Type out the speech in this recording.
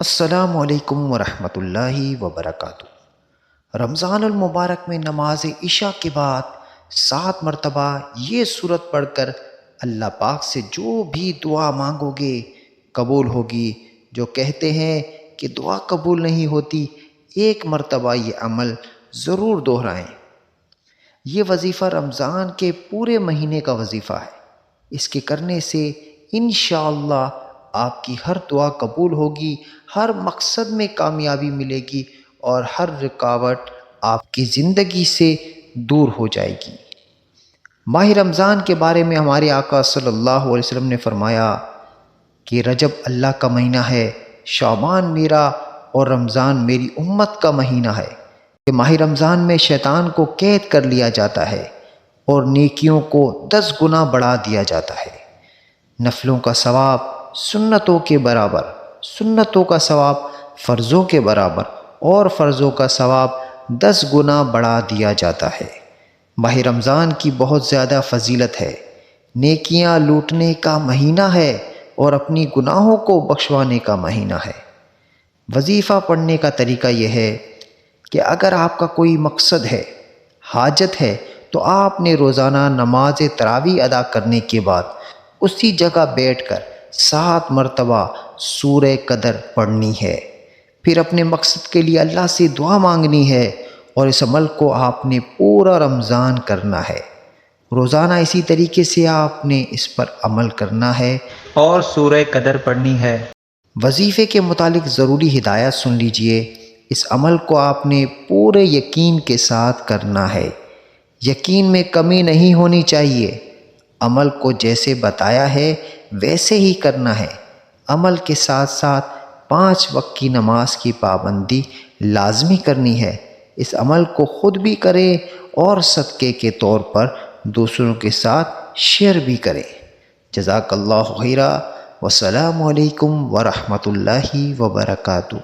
السلام علیکم ورحمۃ اللہ وبرکاتہ۔ رمضان المبارک میں نماز عشاء کے بعد 7 مرتبہ یہ سورت پڑھ کر اللہ پاک سے جو بھی دعا مانگو گے قبول ہوگی۔ جو کہتے ہیں کہ دعا قبول نہیں ہوتی، ایک مرتبہ یہ عمل ضرور دہرائیں۔ یہ وظیفہ رمضان کے پورے مہینے کا وظیفہ ہے۔ اس کے کرنے سے انشاءاللہ آپ کی ہر دعا قبول ہوگی، ہر مقصد میں کامیابی ملے گی اور ہر رکاوٹ آپ کی زندگی سے دور ہو جائے گی۔ ماہ رمضان کے بارے میں ہمارے آقا صلی اللہ علیہ وسلم نے فرمایا کہ رجب اللہ کا مہینہ ہے، شعبان میرا اور رمضان میری امت کا مہینہ ہے۔ کہ ماہ رمضان میں شیطان کو قید کر لیا جاتا ہے اور نیکیوں کو 10 گنا بڑھا دیا جاتا ہے۔ نفلوں کا ثواب سنتوں کے برابر، سنتوں کا ثواب فرضوں کے برابر اور فرضوں کا ثواب 10 گنا بڑھا دیا جاتا ہے۔ ماہ رمضان کی بہت زیادہ فضیلت ہے۔ نیکیاں لوٹنے کا مہینہ ہے اور اپنی گناہوں کو بخشوانے کا مہینہ ہے۔ وظیفہ پڑھنے کا طریقہ یہ ہے کہ اگر آپ کا کوئی مقصد ہے، حاجت ہے، تو آپ نے روزانہ نماز تراویح ادا کرنے کے بعد اسی جگہ بیٹھ کر 7 مرتبہ سورہ قدر پڑھنی ہے۔ پھر اپنے مقصد کے لیے اللہ سے دعا مانگنی ہے اور اس عمل کو آپ نے پورا رمضان کرنا ہے۔ روزانہ اسی طریقے سے آپ نے اس پر عمل کرنا ہے اور سورہ قدر پڑھنی ہے۔ وظیفے کے متعلق ضروری ہدایت سن لیجئے۔ اس عمل کو آپ نے پورے یقین کے ساتھ کرنا ہے۔ یقین میں کمی نہیں ہونی چاہیے۔ عمل کو جیسے بتایا ہے ویسے ہی کرنا ہے۔ عمل کے ساتھ ساتھ 5 وقت کی نماز کی پابندی لازمی کرنی ہے۔ اس عمل کو خود بھی کریں اور صدقے کے طور پر دوسروں کے ساتھ شیئر بھی کریں۔ جزاک اللہ خیرا۔ والسلام علیکم ورحمۃ اللہ وبرکاتہ۔